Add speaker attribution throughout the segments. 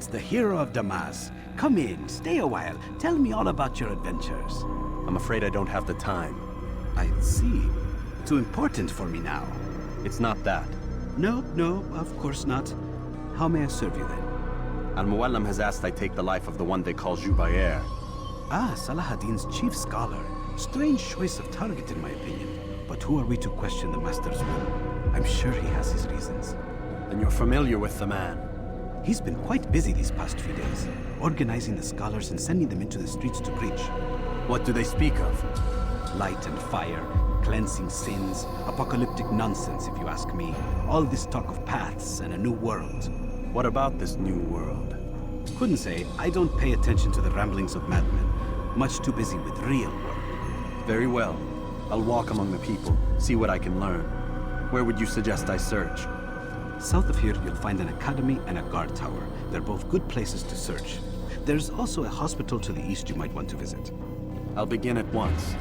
Speaker 1: it's the hero of Damascus. Come in, stay a while. Tell me all about your adventures.
Speaker 2: I'm afraid I don't have the time.
Speaker 1: I see. Too important for me now.
Speaker 2: It's not that.
Speaker 1: No, of course not. How may I serve you then?
Speaker 2: Al-Muallim has asked I take the life of the one they call Jubair.
Speaker 1: Ah, Salahadin's chief scholar. Strange choice of target in my opinion. But who are we to question the Master's will? I'm sure he has his reasons.
Speaker 2: Then you're familiar with the man.
Speaker 1: He's been quite busy these past few days, organizing the scholars and sending them into the streets to preach.
Speaker 2: What do they speak of?
Speaker 1: Light and fire, cleansing sins, apocalyptic nonsense if you ask me. All this talk of paths and a new world.
Speaker 2: What about this new world?
Speaker 1: Couldn't say. I don't pay attention to the ramblings of madmen. Much too busy with real work.
Speaker 2: Very well. I'll walk among the people, see what I can learn. Where would you suggest I search?
Speaker 1: South of here, you'll find an academy and a guard tower. They're both good places to search. There's also a hospital to the east you might want to visit.
Speaker 2: I'll begin at once.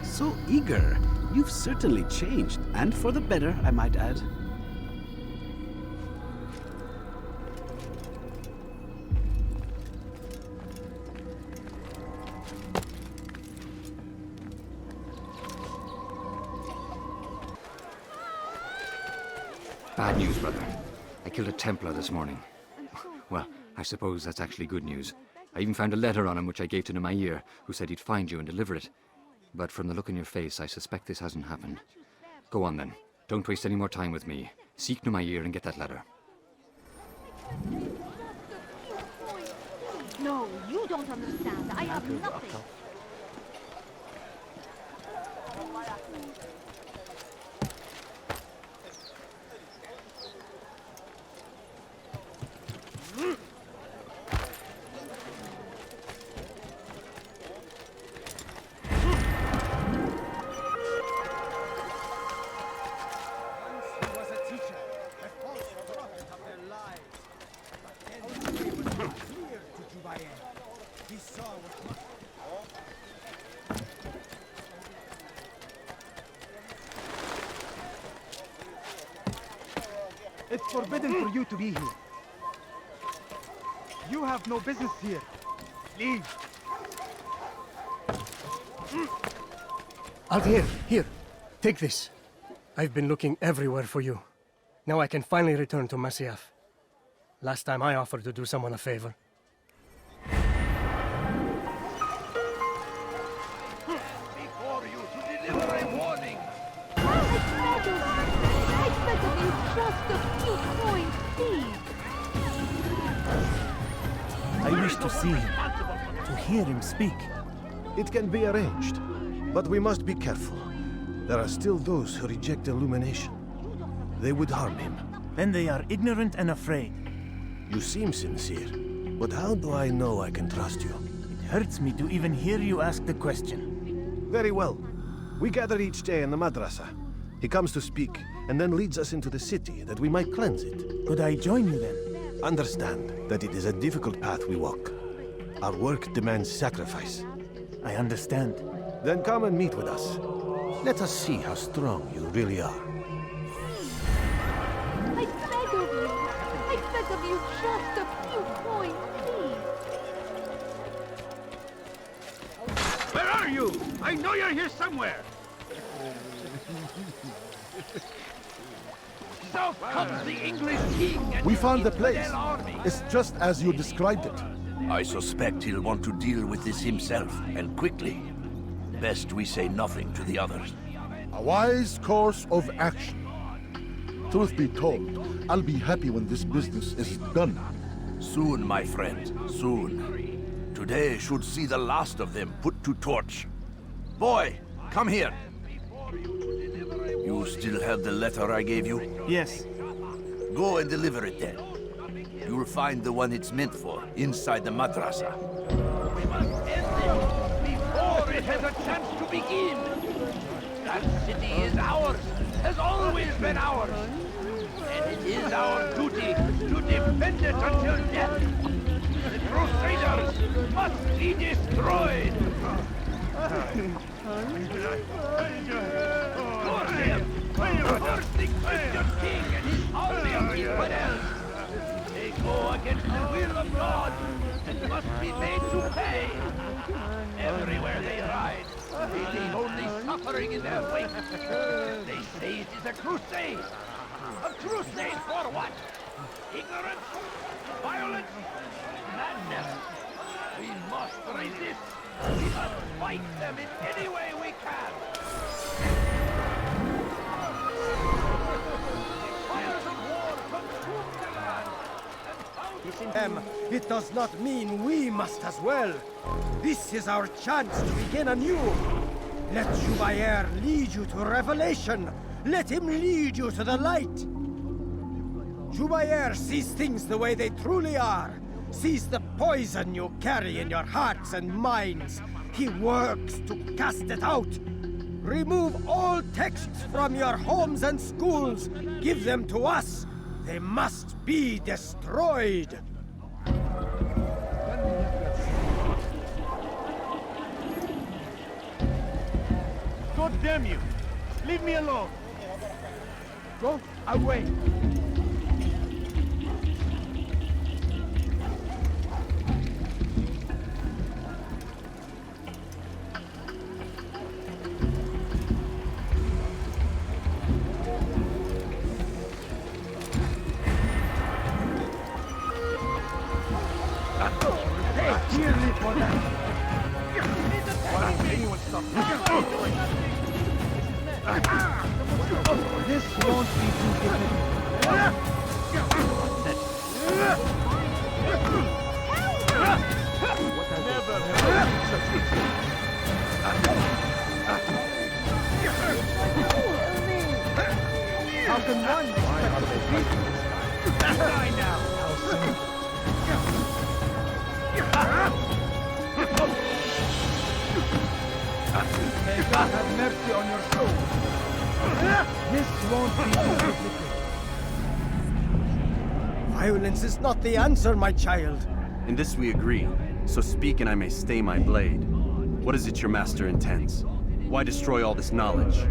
Speaker 1: So eager. You've certainly changed, and for the better, I might add.
Speaker 3: Bad news, brother. I killed a Templar this morning. Well, I suppose that's actually good news. I even found a letter on him which I gave to Ubisoft, who said he'd find you and deliver it. But from the look in your face, I suspect this hasn't happened. Go on then. Don't waste any more time with me. Seek Ubisoft and get that letter.
Speaker 4: No, you don't understand. I have nothing.
Speaker 5: It's forbidden for you to be here. You have no business here. Leave.
Speaker 6: Altaïr, here. Take this. I've been looking everywhere for you. Now I can finally return to Masyaf. Last time I offered to do someone a favor.
Speaker 5: Before you to deliver a warning.
Speaker 4: I beg of you, just a few coins, please.
Speaker 7: I wish to see him, to hear him speak.
Speaker 8: It can be arranged, but we must be careful. There are still those who reject illumination. They would harm him.
Speaker 7: Then they are ignorant and afraid.
Speaker 8: You seem sincere, but how do I know I can trust you?
Speaker 7: It hurts me to even hear you ask the question.
Speaker 8: Very well. We gather each day in the madrasa. He comes to speak, and then leads us into the city, that we might cleanse it.
Speaker 7: Could I join you then?
Speaker 8: Understand that it is a difficult path we walk. Our work demands sacrifice.
Speaker 7: I understand.
Speaker 8: Then come and meet with us. Let us see how strong you really are.
Speaker 4: I beg of you, just a few coins, please.
Speaker 5: Where are you? I know you're here somewhere. So comes the English king and
Speaker 9: We found the
Speaker 5: his
Speaker 9: place.
Speaker 5: Red Army.
Speaker 9: It's just as you described it.
Speaker 10: I suspect he'll want to deal with this himself, and quickly. Best we say nothing to the others.
Speaker 9: A wise course of action. Truth be told, I'll be happy when this business is done.
Speaker 10: Soon, my friend, soon. Today should see the last of them put to torch. Boy, come here. You still have the letter I gave you?
Speaker 7: Yes.
Speaker 10: Go and deliver it then. You'll find the one it's meant for inside the madrasa.
Speaker 5: We must end it before it has a chance to begin. That city is ours, has always been ours. And it is our duty to defend it until death. The Crusaders must be destroyed. For him, the Christian king and his army of infidels. They go against the will of God that must be made to pay. Everywhere they ride, they leave only suffering in their wake. They say it is a crusade. A crusade for what? Ignorance? Violence? Madness? We must resist. We must fight them in any way we can. Fires of war consume the land.
Speaker 6: It does not mean we must as well. This is our chance to begin anew. Let Jubair lead you to revelation. Let him lead you to the light. Jubair sees things the way they truly are. Sees the poison you carry in your hearts and minds. He works to cast it out. Remove all texts from your homes and schools. Give them to us. They must be destroyed.
Speaker 5: God damn you! Leave me alone! Go away!
Speaker 7: This won't be too difficult. How can one expect to beat this? Die now! May God have mercy on your soul. This won't be too difficult.
Speaker 6: Violence is not the answer, my child.
Speaker 2: In this we agree, so speak and I may stay my blade. What is it your master intends? Why destroy all this knowledge?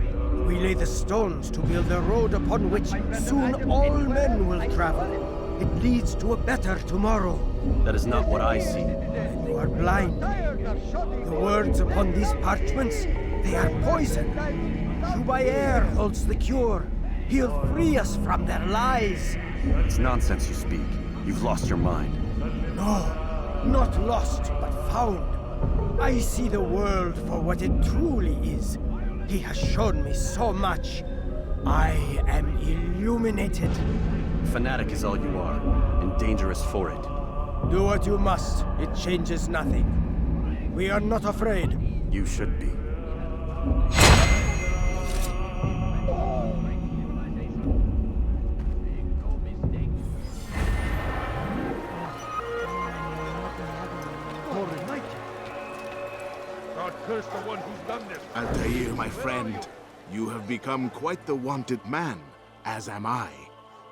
Speaker 6: We lay the stones to build a road upon which soon all men will travel. It leads to a better tomorrow.
Speaker 2: That is not what I see.
Speaker 6: You are blind. The words upon these parchments, they are poison. Jubair holds the cure. He'll free us from their lies.
Speaker 2: It's nonsense you speak. You've lost your mind.
Speaker 6: No, not lost, but found. I see the world for what it truly is. He has shown me so much. I am illuminated.
Speaker 2: Fanatic is all you are, and dangerous for it.
Speaker 6: Do what you must. It changes nothing. We are not afraid.
Speaker 2: You should be.
Speaker 5: God curse the one who's done this.
Speaker 11: Altaïr, my friend, you have become quite the wanted man, as am I.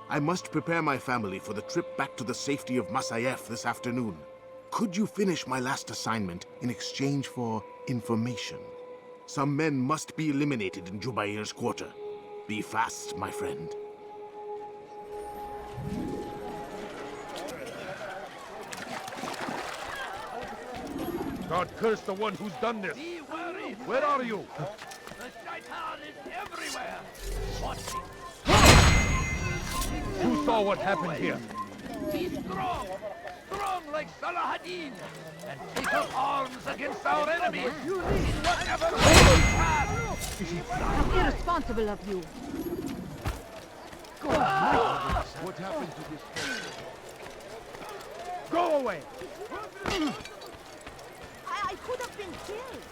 Speaker 11: I must prepare my family for the trip back to the safety of Masayef this afternoon. Could you finish my last assignment in exchange for information? Some men must be eliminated in Jubair's quarter. Be fast, my friend.
Speaker 5: God curse the one who's done this. Be worried. Where are you? The shaitan is everywhere. Watching. You saw what happened here. Be strong. Strong like Salahadin. And take up arms against our enemies. In whatever way we can.
Speaker 4: How irresponsible of you.
Speaker 5: What happened to this place? Go away.
Speaker 4: I could have been killed.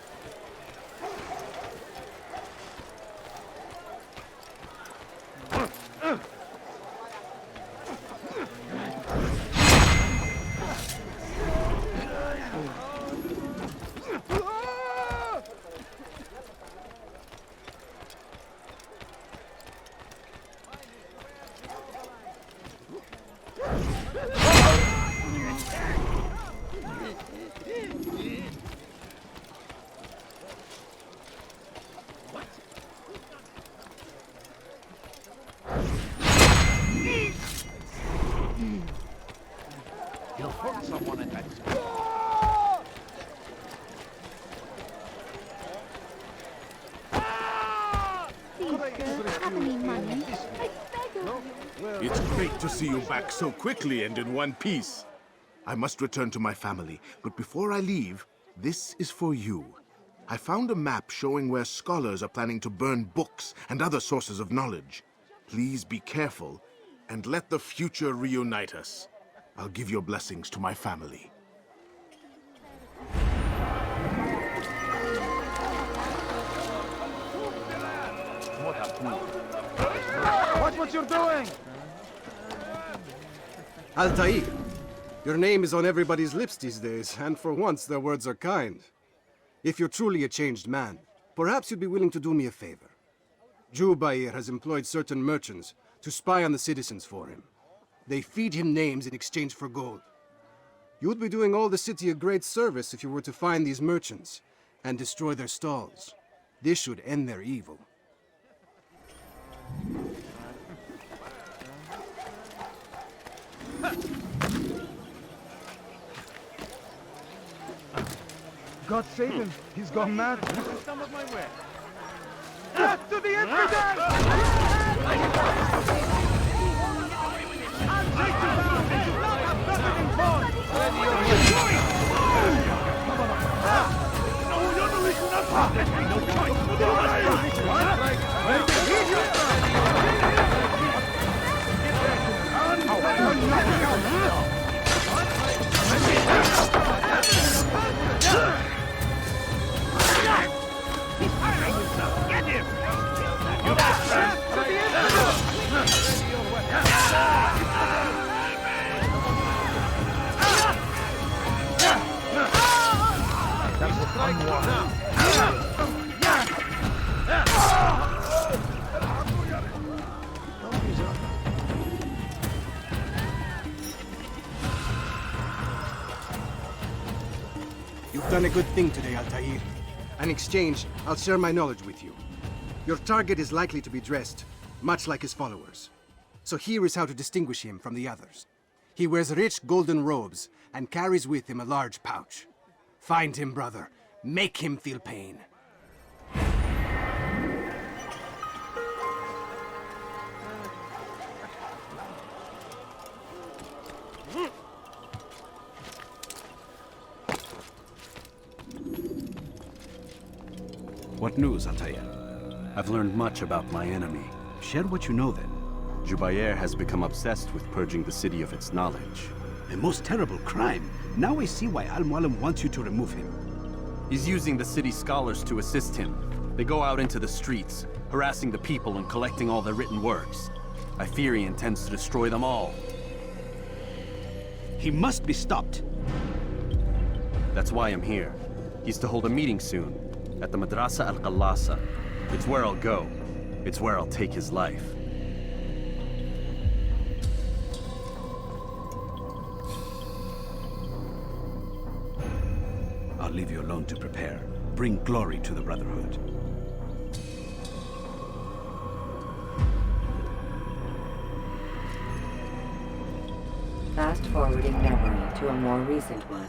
Speaker 4: Have any money? I beg of you.
Speaker 11: It's great to see you back so quickly and in one piece. I must return to my family, but before I leave, this is for you. I found a map showing where scholars are planning to burn books and other sources of knowledge. Please be careful, and let the future reunite us. I'll give your blessings to my family.
Speaker 7: Watch what you're doing!
Speaker 12: Altaïr, your name is on everybody's lips these days, and for once their words are kind. If you're truly a changed man, perhaps you'd be willing to do me a favor. Jubair has employed certain merchants to spy on the citizens for him. They feed him names in exchange for gold. You'd be doing all the city a great service if you were to find these merchants and destroy their stalls. This should end their evil.
Speaker 7: God save him! He's gone mad! Some of my way! Death to the infidel! I'll take you down! It's not a nothing in pawn!
Speaker 5: No, you're no choice! Get him! You
Speaker 12: You've done a good thing today, Altaïr. In exchange, I'll share my knowledge with you. Your target is likely to be dressed, much like his followers. So here is how to distinguish him from the others. He wears rich golden robes and carries with him a large pouch. Find him, brother. Make him feel pain.
Speaker 1: What news, Altaïr?
Speaker 2: I've learned much about my enemy.
Speaker 1: Share what you know, then.
Speaker 2: Jubair has become obsessed with purging the city of its knowledge.
Speaker 1: A most terrible crime. Now I see why Al-Mualim wants you to remove him.
Speaker 2: He's using the city scholars to assist him. They go out into the streets, harassing the people and collecting all their written works. I fear he intends to destroy them all.
Speaker 1: He must be stopped.
Speaker 2: That's why I'm here. He's to hold a meeting soon, at the Madrasa al-Qallasa. It's where I'll go. It's where I'll take his life.
Speaker 1: I'll leave you alone to prepare. Bring glory to the Brotherhood.
Speaker 13: Fast forwarding memory to a more recent one.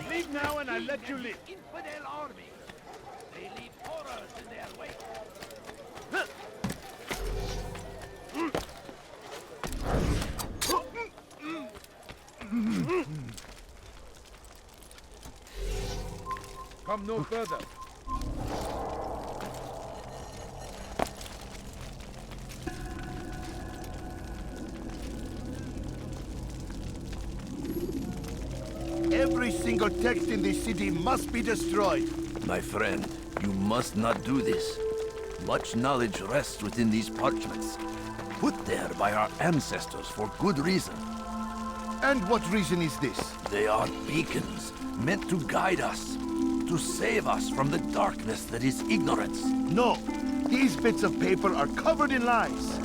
Speaker 5: Leave now and I'll let you live. Infidel army. They leave horrors in their wake.
Speaker 7: Come no further.
Speaker 10: Every single text in this city must be destroyed. My friend, you must not do this. Much knowledge rests within these parchments, put there by our ancestors for good reason.
Speaker 9: And what reason is this?
Speaker 10: They are beacons, meant to guide us, to save us from the darkness that is ignorance.
Speaker 9: No, these bits of paper are covered in lies.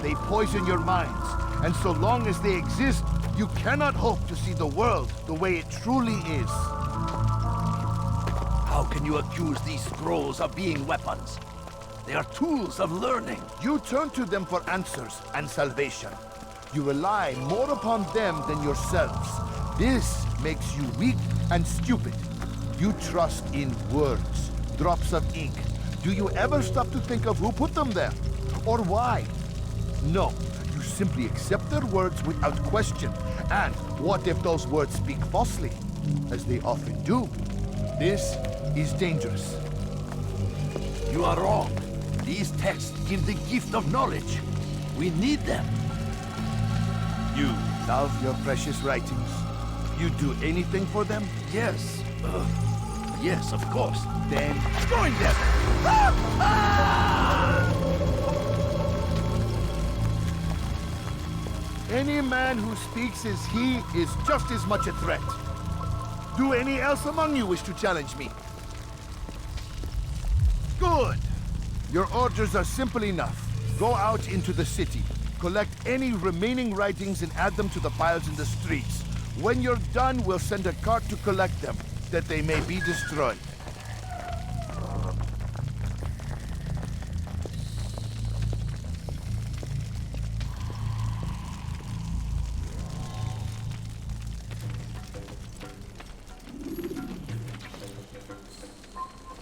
Speaker 9: They poison your minds, and so long as they exist, you cannot hope to see the world the way it truly is.
Speaker 10: How can you accuse these scrolls of being weapons? They are tools of learning.
Speaker 9: You turn to them for answers and salvation. You rely more upon them than yourselves. This makes you weak and stupid. You trust in words, drops of ink. Do you ever stop to think of who put them there? Or why? No, you simply accept their words without question. And what if those words speak falsely? As they often do. This is dangerous.
Speaker 10: You are wrong. These texts give the gift of knowledge. We need them.
Speaker 9: You love your precious writings. You do anything for them?
Speaker 10: Yes. Yes, of course.
Speaker 9: Then join them! Any man who speaks as he is just as much a threat. Do any else among you wish to challenge me? Good! Your orders are simple enough. Go out into the city, collect any remaining writings and add them to the piles in the streets. When you're done, we'll send a cart to collect them, that they may be destroyed.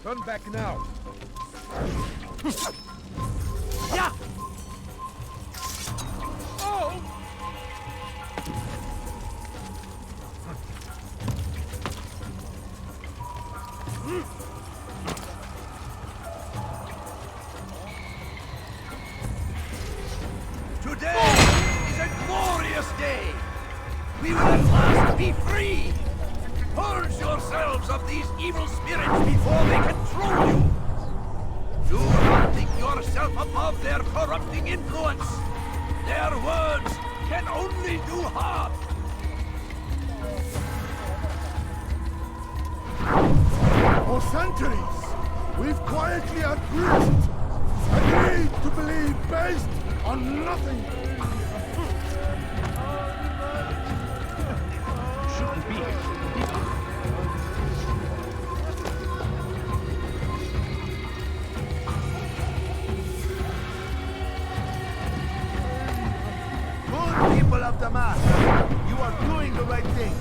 Speaker 7: Turn back now.
Speaker 5: Yeah! Oh!
Speaker 10: Today is a glorious day. We will at last be free. Purge yourselves of these evil spirits before they control you. Do not think yourself above their corrupting influence. Their words can only do harm.
Speaker 9: For centuries, we've quietly agreed to believe based on nothing.
Speaker 5: Shouldn't be here.
Speaker 9: Good people of Damascus, you are doing the right thing.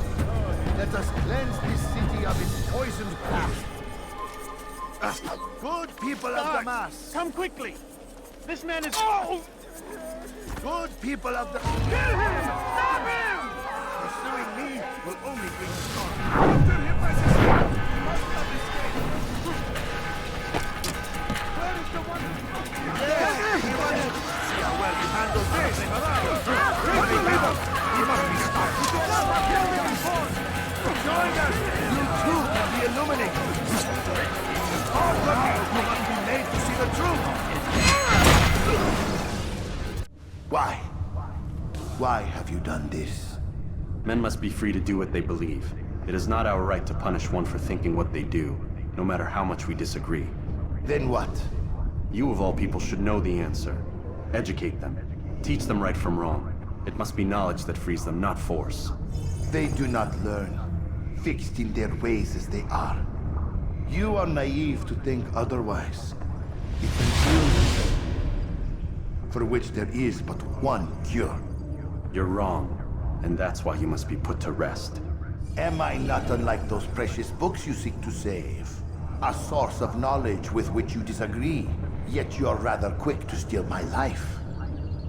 Speaker 9: Let us cleanse this city of its poisoned past. Good people of Damascus.
Speaker 5: Come quickly! This man is...
Speaker 9: Good people of the...
Speaker 5: Kill him! Stop him!
Speaker 9: Pursuing me will only bring harm. After him, my sister! You must not escape! Where is the one? Yes! See how well you handle this! He must be stopped! Join us! You too can be illuminated! All of you must be made to see the truth! Why? Why have you done this?
Speaker 2: Men must be free to do what they believe. It is not our right to punish one for thinking what they do, no matter how much we disagree.
Speaker 9: Then what?
Speaker 2: You of all people should know the answer. Educate them. Teach them right from wrong. It must be knowledge that frees them, not force.
Speaker 9: They do not learn, fixed in their ways as they are. You are naive to think otherwise. It's an illness for which there is but one cure.
Speaker 2: You're wrong, and that's why you must be put to rest.
Speaker 9: Am I not unlike those precious books you seek to save? A source of knowledge with which you disagree, yet you're rather quick to steal my life.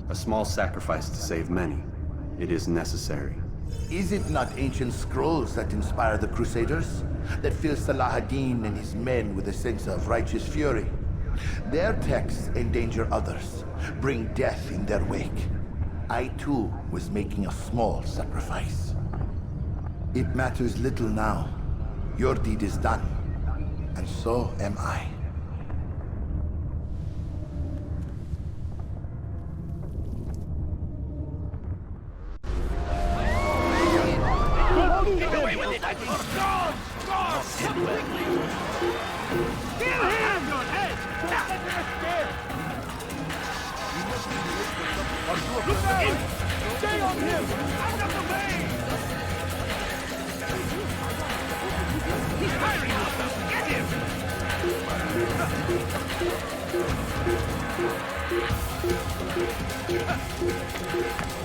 Speaker 2: A small sacrifice to save many. It is necessary.
Speaker 9: Is it not ancient scrolls that inspire the Crusaders? That fill Salah ad-Din and his men with a sense of righteous fury? Their texts endanger others, bring death in their wake. I too was making a small sacrifice. It matters little now. Your deed is done, and so am I.
Speaker 5: Get away with it! God! God! Kill him! Your head! Look out! Stay on him! Out of the way! He's firing at us! Get him!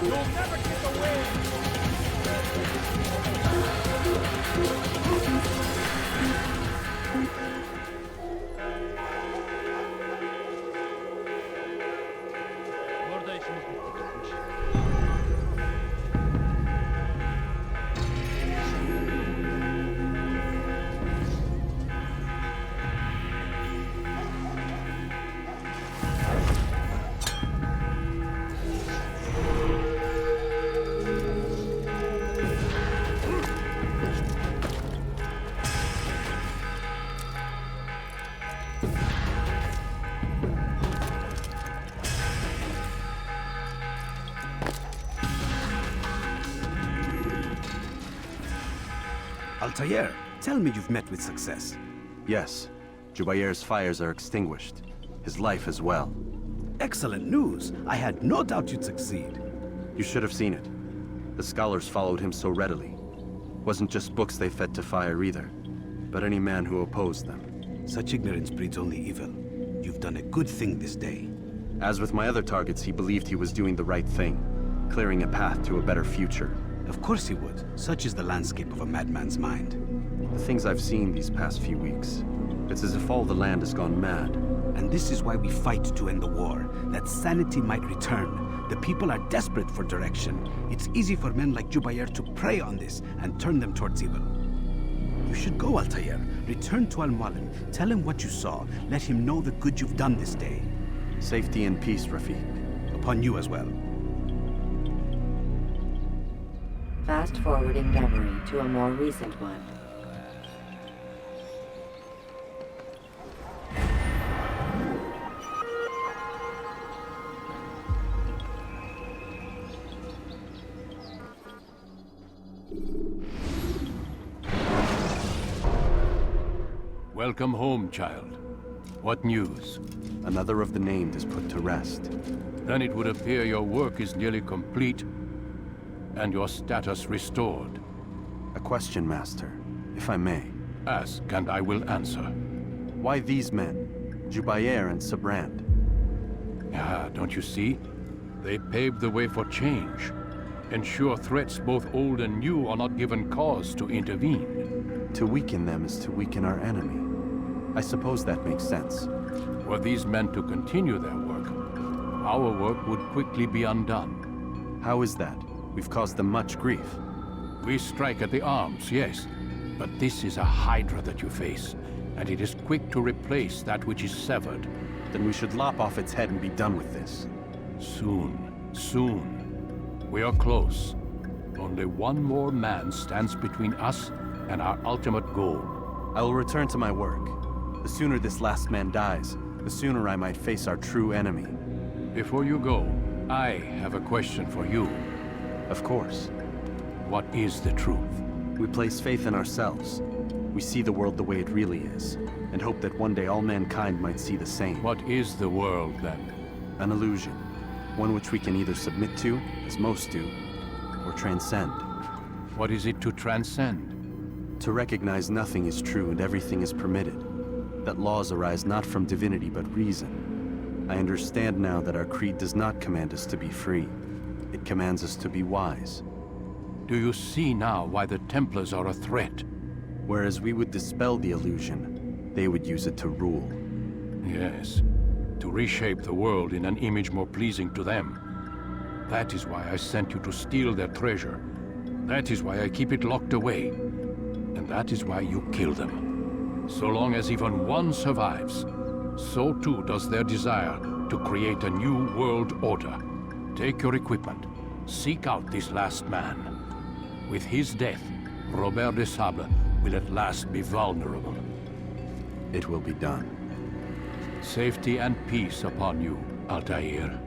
Speaker 7: You'll never get away!
Speaker 5: Burada işimiz bitti.
Speaker 1: Altaïr, tell me you've met with success.
Speaker 2: Yes. Jubair's fires are extinguished. His life as well.
Speaker 1: Excellent news. I had no doubt you'd succeed.
Speaker 2: You should have seen it. The scholars followed him so readily. Wasn't just books they fed to fire either, but any man who opposed them.
Speaker 1: Such ignorance breeds only evil. You've done a good thing this day.
Speaker 2: As with my other targets, he believed he was doing the right thing, clearing a path to a better future.
Speaker 1: Of course he would. Such is the landscape of a madman's mind.
Speaker 2: The things I've seen these past few weeks, it's as if all the land has gone mad.
Speaker 1: And this is why we fight to end the war, that sanity might return. The people are desperate for direction. It's easy for men like Jubair to prey on this and turn them towards evil. You should go, Altaïr. Return to Al-Malin. Tell him what you saw. Let him know the good you've done this day.
Speaker 2: Safety and peace, Rafiq.
Speaker 1: Upon you as well.
Speaker 13: Fast-forwarding memory to a more recent one.
Speaker 14: Welcome home, child. What news?
Speaker 2: Another of the named is put to rest.
Speaker 14: Then it would appear your work is nearly complete, and your status restored.
Speaker 2: A question, Master, if I may.
Speaker 14: Ask, and I will answer.
Speaker 2: Why these men? Jubair and Sabrand?
Speaker 14: Ah, don't you see? They paved the way for change. Ensure threats both old and new are not given cause to intervene.
Speaker 2: To weaken them is to weaken our enemy. I suppose that makes sense.
Speaker 14: Were these men to continue their work, our work would quickly be undone.
Speaker 2: How is that? We've caused them much grief.
Speaker 14: We strike at the arms, yes. But this is a hydra that you face, and it is quick to replace that which is severed.
Speaker 2: Then we should lop off its head and be done with this.
Speaker 14: Soon, soon. We are close. Only one more man stands between us and our ultimate goal.
Speaker 2: I will return to my work. The sooner this last man dies, the sooner I might face our true enemy.
Speaker 14: Before you go, I have a question for you.
Speaker 2: Of course.
Speaker 14: What is the truth?
Speaker 2: We place faith in ourselves. We see the world the way it really is, and hope that one day all mankind might see the same.
Speaker 14: What is the world, then?
Speaker 2: An illusion. One which we can either submit to, as most do, or transcend.
Speaker 14: What is it to transcend?
Speaker 2: To recognize nothing is true and everything is permitted. That laws arise not from divinity but reason. I understand now that our creed does not command us to be free. It commands us to be wise.
Speaker 14: Do you see now why the Templars are a threat?
Speaker 2: Whereas we would dispel the illusion, they would use it to rule.
Speaker 14: Yes, to reshape the world in an image more pleasing to them. That is why I sent you to steal their treasure. That is why I keep it locked away. And that is why you kill them. So long as even one survives, so too does their desire to create a new world order. Take your equipment. Seek out this last man. With his death, Robert de Sable will at last be vulnerable.
Speaker 2: It will be done.
Speaker 14: Safety and peace upon you, Altaïr.